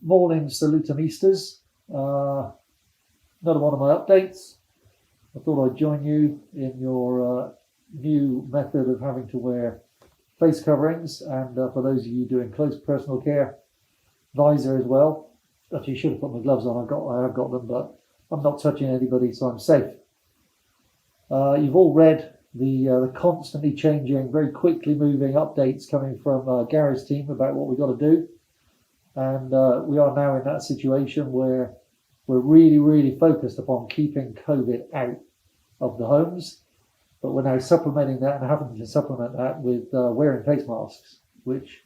Morning, Salutem Easters. Another one of my updates. I thought I'd join you in your new method of having to wear face coverings, and for those of you doing close personal care, visor as well. Actually, I should have put my gloves on. I have got them, but I'm not touching anybody, so I'm safe. You've all read the constantly changing, very quickly moving updates coming from Gary's team about what we've got to do. And we are now in that situation where we're really focused upon keeping COVID out of the homes, but we're now supplementing that and having to supplement that with wearing face masks, which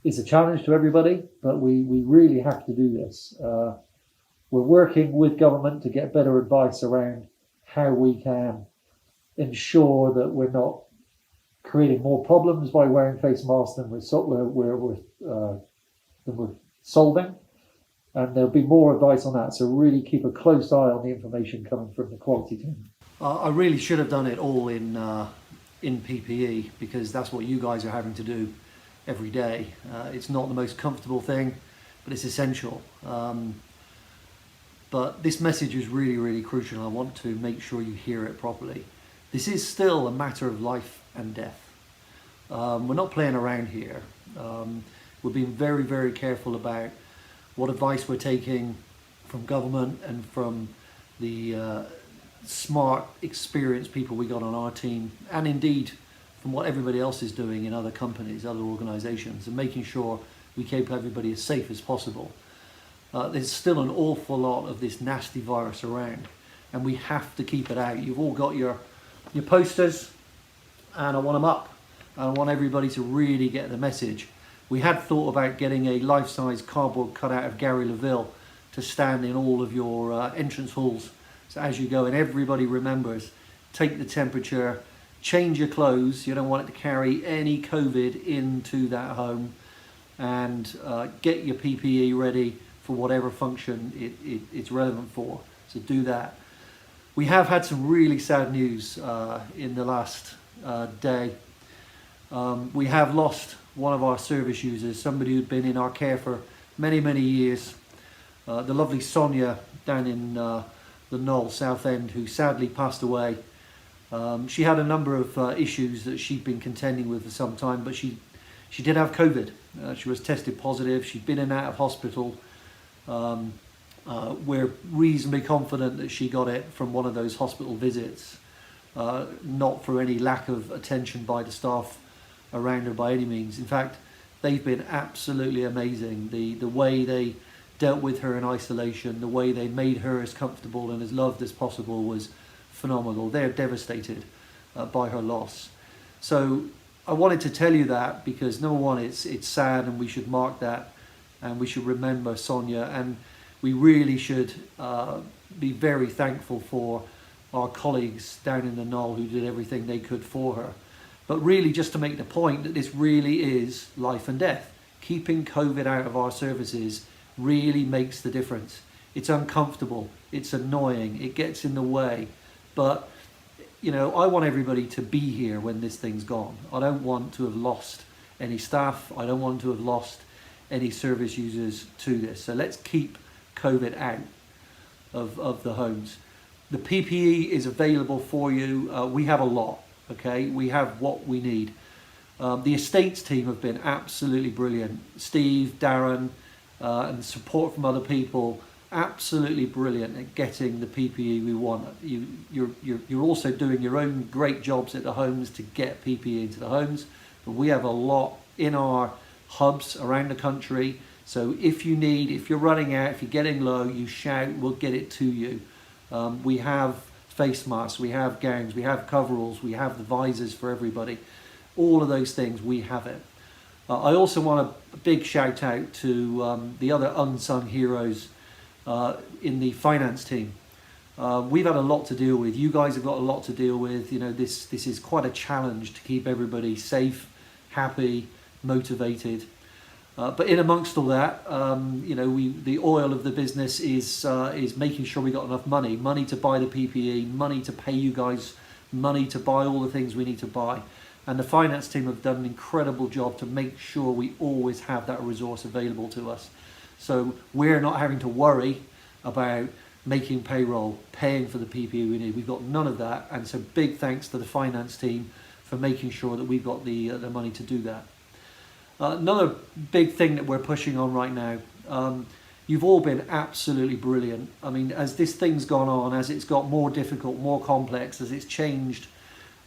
is a challenge to everybody, but we really have to do this. We're working with government to get better advice around how we can ensure that we're not creating more problems by wearing face masks than we're solving, and there'll be more advice on that, so really keep a close eye on the information coming from the quality team. I really should have done it all in PPE, because that's what you guys are having to do every day. It's not the most comfortable thing, but it's essential. But this message is really crucial. I want to make sure you hear it properly. This is still a matter of life and death. We're not playing around here. We're being very careful about what advice we're taking from government and from the smart, experienced people we got on our team, and indeed from what everybody else is doing in other companies, other organisations, and making sure we keep everybody as safe as possible. There's still an awful lot of this nasty virus around, and we have to keep it out. You've all got your posters, and I want them up. I want everybody to really get the message. We had thought about getting a life-size cardboard cutout of Gary LaVille to stand in all of your entrance halls. So as you go, and everybody remembers, take the temperature, change your clothes. You don't want it to carry any COVID into that home, and get your PPE ready for whatever function it's relevant for. So do that. We have had some really sad news in the last day. We have lost one of our service users, somebody who'd been in our care for many years. The lovely Sonia down in the Knoll, Southend, who sadly passed away. She had a number of issues that she'd been contending with for some time, but she did have COVID. She was tested positive. She'd been in and out of hospital. We're reasonably confident that she got it from one of those hospital visits, not for any lack of attention by the staff around her by any means. In fact, they've been absolutely amazing. The way they dealt with her in isolation, the way they made her as comfortable and as loved as possible was phenomenal. They're devastated by her loss. So I wanted to tell you that because, number one, it's sad, and we should mark that, and we should remember Sonia, and we really should be very thankful for our colleagues down in the Knoll who did everything they could for her. But really, just to make the point that this really is life and death. Keeping COVID out of our services really makes the difference. It's uncomfortable, it's annoying, it gets in the way, but you know, I want everybody to be here when this thing's gone. I don't want to have lost any staff. I don't want to have lost any service users to this. So let's keep COVID out of the homes. The PPE is available for you. We have a lot. Okay, we have what we need. The estates team have been absolutely brilliant. Steve, Darren, and support from other people, absolutely brilliant at getting the PPE we want. You're also doing your own great jobs at the homes to get PPE into the homes, but we have a lot in our hubs around the country. So if you're running out, if you're getting low, you shout, we'll get it to you. We have face masks, we have gowns, we have coveralls, we have the visors for everybody. All of those things, we have it. I also want a big shout out to the other unsung heroes in the finance team. We've had a lot to deal with. You guys have got a lot to deal with. You know, this is quite a challenge to keep everybody safe, happy, motivated. But in amongst all that, you know, the oil of the business is making sure we got enough money to buy the PPE, money to pay you guys, money to buy all the things we need to buy. And the finance team have done an incredible job to make sure we always have that resource available to us. So we're not having to worry about making payroll, paying for the PPE we need. We've got none of that, and so big thanks to the finance team for making sure that we've got the money to do that. Another big thing that we're pushing on right now, you've all been absolutely brilliant. I mean, as this thing's gone on, as it's got more difficult, more complex, as it's changed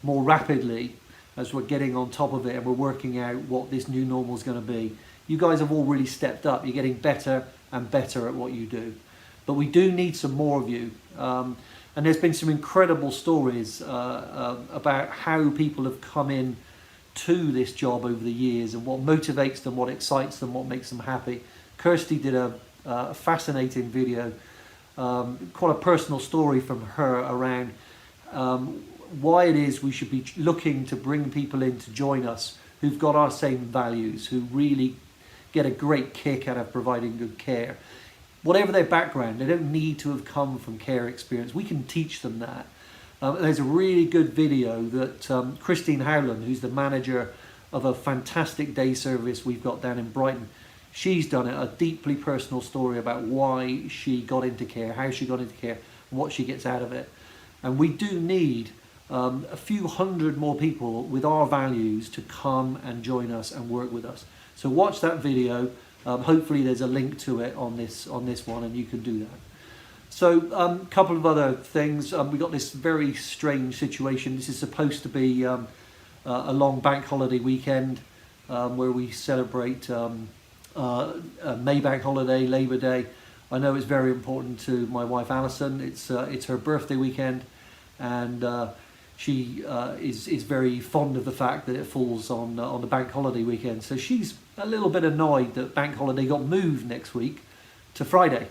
more rapidly, as we're getting on top of it and we're working out what this new normal is going to be, you guys have all really stepped up. You're getting better and better at what you do. But we do need some more of you. And there's been some incredible stories about how people have come in to this job over the years and what motivates them, what excites them, what makes them happy. Kirsty did a fascinating video, quite a personal story from her around why it is we should be looking to bring people in to join us who've got our same values, who really get a great kick out of providing good care. Whatever their background, they don't need to have come from care experience. We can teach them that. There's a really good video that Christine Howland, who's the manager of a fantastic day service we've got down in Brighton, she's done it, a deeply personal story about why she got into care, how she got into care, and what she gets out of it. And we do need a few hundred more people with our values to come and join us and work with us. So watch that video. Hopefully there's a link to it on this one, and you can do that. So a couple of other things. We got this very strange situation. This is supposed to be a long bank holiday weekend where we celebrate May Bank holiday, Labour Day. I know it's very important to my wife Alison. It's her birthday weekend, and she is very fond of the fact that it falls on the bank holiday weekend. So she's a little bit annoyed that bank holiday got moved next week to Friday.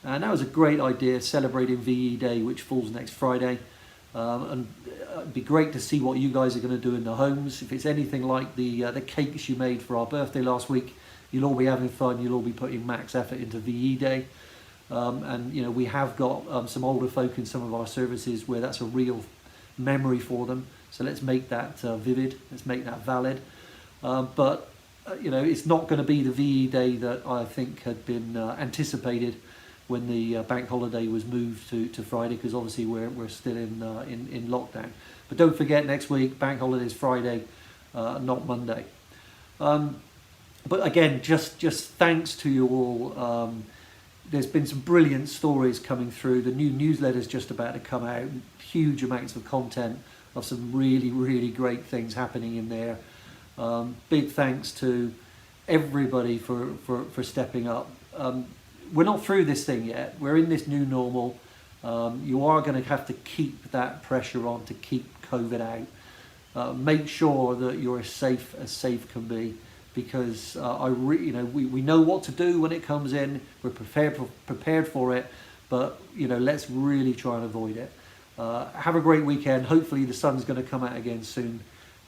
And that was a great idea, celebrating VE Day, which falls next Friday. And it'd be great to see what you guys are going to do in the homes. If it's anything like the cakes you made for our birthday last week, you'll all be having fun. You'll all be putting max effort into VE Day. And you know, we have got some older folk in some of our services where that's a real memory for them. So let's make that vivid. Let's make that valid. But you know, it's not going to be the VE Day that I think had been anticipated when the bank holiday was moved to Friday, because obviously we're still in lockdown. But don't forget, next week bank holiday is Friday, not Monday. But again, just thanks to you all. There's been some brilliant stories coming through. The new newsletter's just about to come out. Huge amounts of content of some really, really great things happening in there. Big thanks to everybody for stepping up. We're not through this thing yet. We're in this new normal. You are going to have to keep that pressure on to keep COVID out. Make sure that you're as safe can be, because we know what to do when it comes in. We're prepared for it, but you know, let's really try and avoid it. Have a great weekend. Hopefully the sun's going to come out again soon,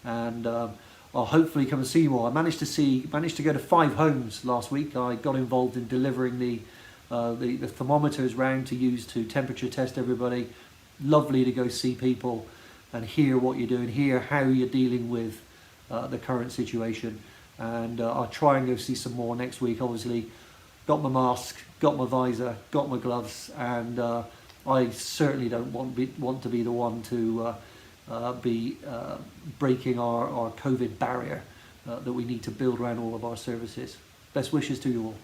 and I'll hopefully come and see you all. I managed to go to 5 homes last week. I got involved in delivering the thermometers round to use to temperature test everybody. Lovely to go see people and hear what you're doing, hear how you're dealing with the current situation. And I'll try and go see some more next week. Obviously, got my mask, got my visor, got my gloves, and I certainly don't want to be the one to be breaking our COVID barrier that we need to build around all of our services. Best wishes to you all.